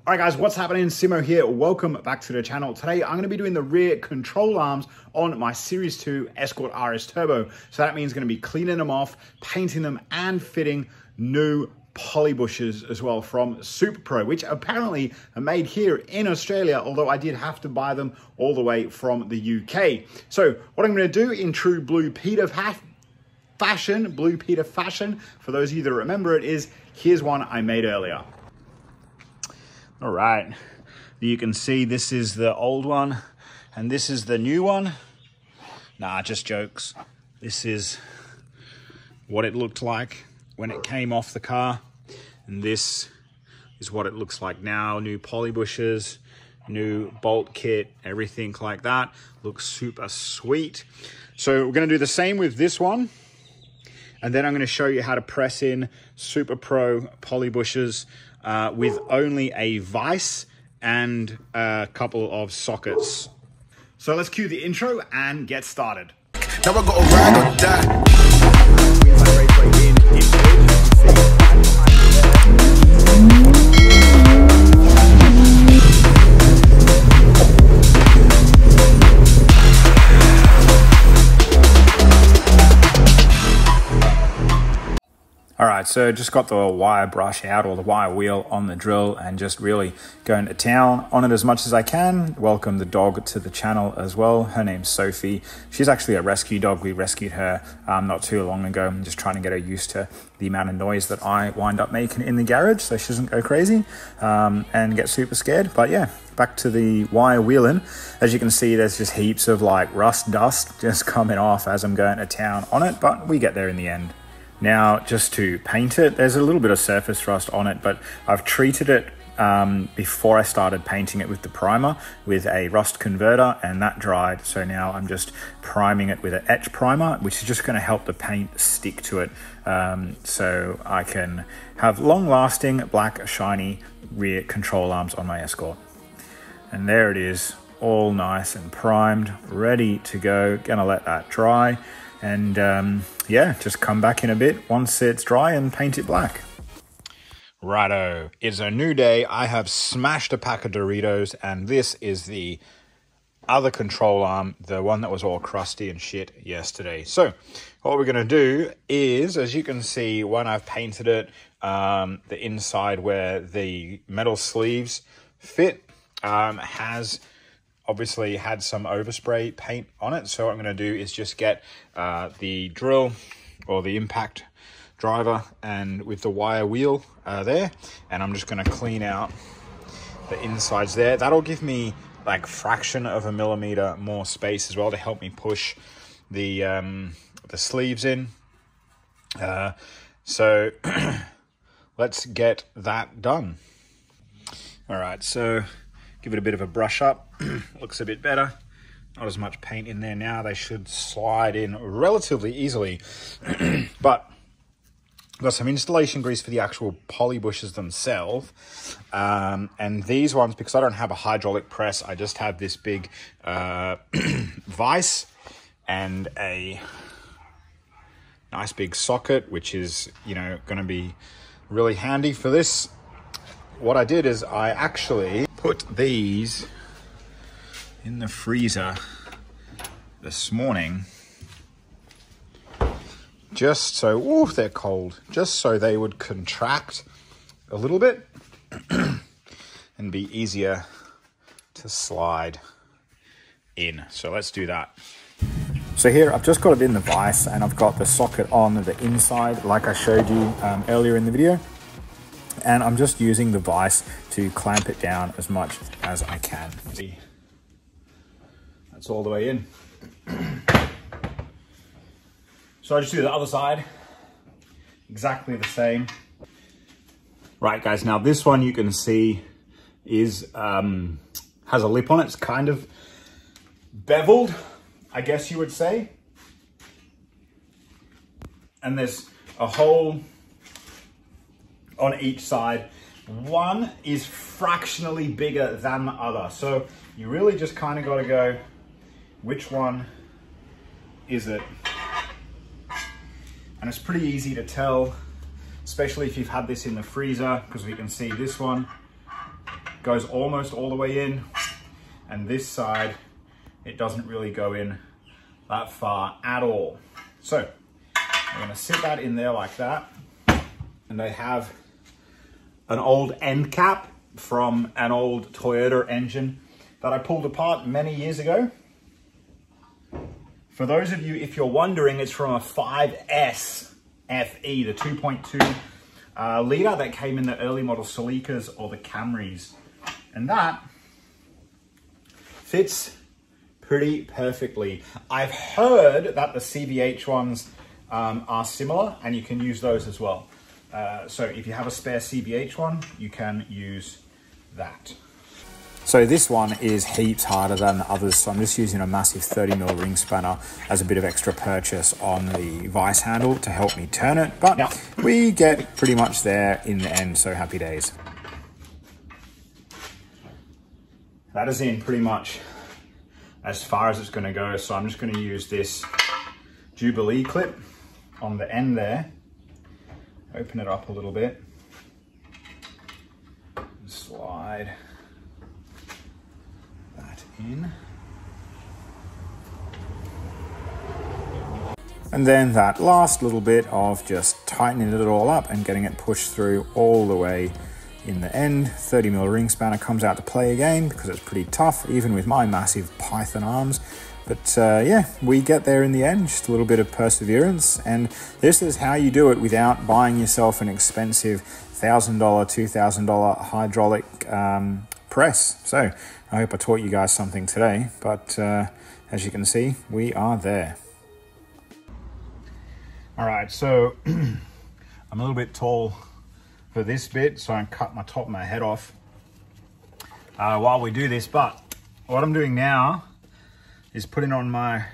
All right guys, what's happening? Simo here, welcome back to the channel. Today I'm gonna be doing the rear control arms on my Series 2 Escort RS Turbo. So that means gonna be cleaning them off, painting them and fitting new poly bushes as well from Super Pro, which apparently are made here in Australia, although I did have to buy them all the way from the UK. So what I'm gonna do in true Blue Peter fashion, for those of you that remember it, is here's one I made earlier. All right, you can see this is the old one and this is the new one. Nah, just jokes. This is what it looked like when it came off the car. And this is what it looks like now. New poly bushes, new bolt kit, everything like that. Looks super sweet. So we're gonna do the same with this one. And then I'm gonna show you how to press in Super Pro poly bushes with only a vise and a couple of sockets. So let's cue the intro and get started. Now I got a ride or die. All right, so just got the wire brush out, or the wire wheel on the drill, and just really going to town on it as much as I can. Welcome the dog to the channel as well. Her name's Sophie. She's actually a rescue dog. We rescued her not too long ago. I'm just trying to get her used to the amount of noise that I wind up making in the garage so she doesn't go crazy and get super scared. But yeah, back to the wire wheeling. As you can see, there's just heaps of like rust dust just coming off as I'm going to town on it, but we get there in the end. Now, just to paint it, there's a little bit of surface rust on it, but I've treated it before I started painting it with the primer with a rust converter, and that dried. So now I'm just priming it with an etch primer, which is just going to help the paint stick to it, so I can have long-lasting, black, shiny rear control arms on my Escort. And there it is, all nice and primed, ready to go. Gonna let that dry. And yeah, just come back in a bit once it's dry and paint it black. Righto, it's a new day. I have smashed a pack of Doritos, and this is the other control arm, the one that was all crusty and shit yesterday. So what we're gonna do is, as you can see, when I've painted it, the inside where the metal sleeves fit has obviously had some overspray paint on it. So what I'm going to do is just get the drill or the impact driver and with the wire wheel there, and I'm just going to clean out the insides there. That'll give me like fraction of a millimeter more space as well to help me push the sleeves in. So let's get that done. All right, so give it a bit of a brush up. Looks a bit better. Not as much paint in there now. They should slide in relatively easily. But I've got some installation grease for the actual poly bushes themselves. And these ones, because I don't have a hydraulic press, I just have this big vise and a nice big socket, which is, you know, going to be really handy for this. What I did is I actually put these in the freezer this morning, just so, oh, they're cold, just so they would contract a little bit and be easier to slide in. So let's do that. So here I've just got it in the vise, and I've got the socket on the inside like I showed you earlier in the video. And I'm just using the vise to clamp it down as much as I can. See, that's all the way in. So I just do the other side, exactly the same. Right guys, now this one you can see is has a lip on it. It's kind of beveled, I guess you would say. And there's a hole on each side. One is fractionally bigger than the other, so you really just kind of got to go, which one is it? And it's pretty easy to tell, especially if you've had this in the freezer, because we can see this one goes almost all the way in, and this side, it doesn't really go in that far at all. So I'm gonna sit that in there like that. And I have an old end cap from an old Toyota engine that I pulled apart many years ago. For those of you, if you're wondering, it's from a 5S FE, the 2.2 litre that came in the early model Celicas or the Camrys. And that fits pretty perfectly. I've heard that the CVH ones are similar, and you can use those as well. So if you have a spare CVH one, you can use that. So this one is heaps harder than the others. So I'm just using a massive 30mm ring spanner as a bit of extra purchase on the vice handle to help me turn it. But yep, we get pretty much there in the end, so happy days. That is in pretty much as far as it's going to go. So I'm just going to use this Jubilee clip on the end there. Open it up a little bit. Slide that in. And then that last little bit of just tightening it all up and getting it pushed through all the way in the end. 30mm ring spanner comes out to play again because it's pretty tough, even with my massive Python arms. But yeah, we get there in the end, just a little bit of perseverance. And this is how you do it without buying yourself an expensive $1,000, $2,000 hydraulic press. So I hope I taught you guys something today. But as you can see, we are there. All right, so I'm a little bit tall for this bit, so I cut my top of my head off while we do this. But what I'm doing now is putting on my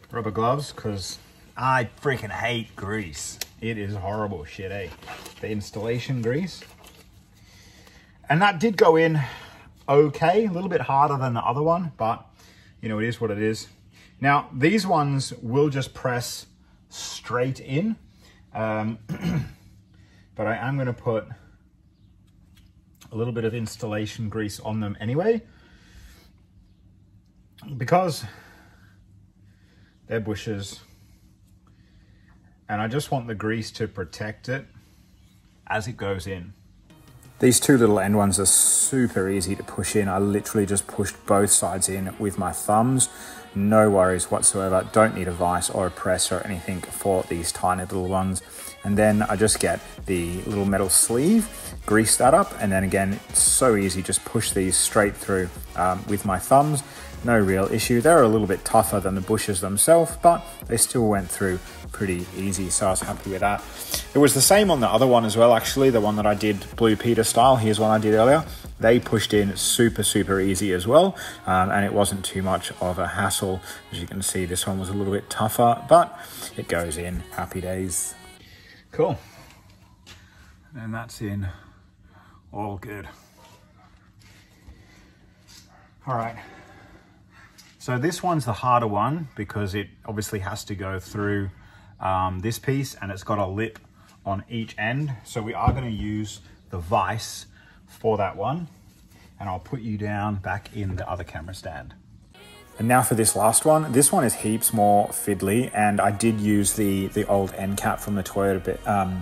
rubber gloves because I freaking hate grease. It is horrible shit, eh? The installation grease. And that did go in okay, a little bit harder than the other one, but you know, it is what it is. Now, these ones will just press straight in, but I am gonna put a little bit of installation grease on them anyway, because they're bushes and I just want the grease to protect it as it goes in. These two little end ones are super easy to push in. I literally just pushed both sides in with my thumbs. No worries whatsoever. Don't need a vise or a press or anything for these tiny little ones. And then I just get the little metal sleeve, grease that up, and then again, it's so easy, just push these straight through with my thumbs. No real issue. They're a little bit tougher than the bushes themselves, but they still went through pretty easy, so I was happy with that. It was the same on the other one as well, actually, the one that I did Blue Peter style. Here's one I did earlier. They pushed in super easy as well, and it wasn't too much of a hassle. As you can see, this one was a little bit tougher, but it goes in. Happy days. Cool. And that's in all good. All right. So this one's the harder one because it obviously has to go through this piece, and it's got a lip on each end. So we are going to use the vise for that one, and I'll put you down back in the other camera stand. And now for this last one. This one is heaps more fiddly, and I did use the old end cap from the Toyota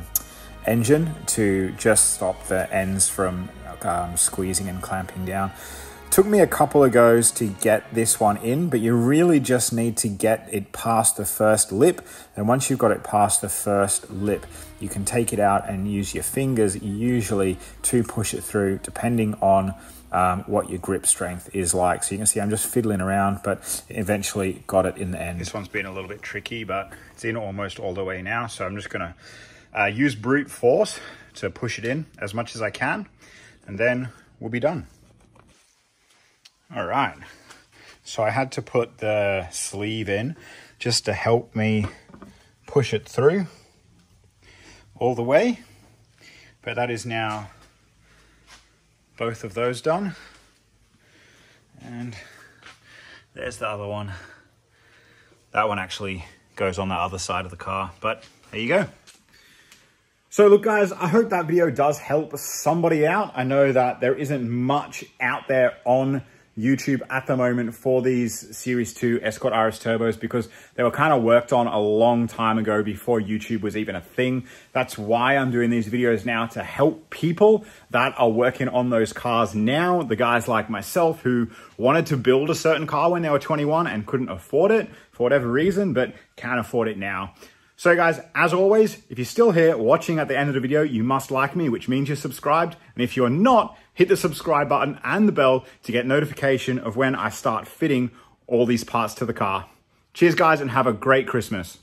engine to just stop the ends from squeezing and clamping down. Took me a couple of goes to get this one in, but you really just need to get it past the first lip. And once you've got it past the first lip, you can take it out and use your fingers usually to push it through, depending on what your grip strength is like. So you can see I'm just fiddling around, but eventually got it in the end. This one's been a little bit tricky, but it's in almost all the way now. So I'm just gonna use brute force to push it in as much as I can, and then we'll be done. All right, so I had to put the sleeve in just to help me push it through all the way, but that is now both of those done. And there's the other one. That one actually goes on the other side of the car, but there you go. So look guys, I hope that video does help somebody out. I know that there isn't much out there on YouTube at the moment for these Series 2 Escort RS Turbos because they were kind of worked on a long time ago before YouTube was even a thing. That's why I'm doing these videos now, to help people that are working on those cars now. The guys like myself who wanted to build a certain car when they were 21 and couldn't afford it for whatever reason, but can afford it now. So guys, as always, if you're still here watching at the end of the video, you must like me, which means you're subscribed. And if you're not, hit the subscribe button and the bell to get notification of when I start fitting all these parts to the car. Cheers guys, and have a great Christmas.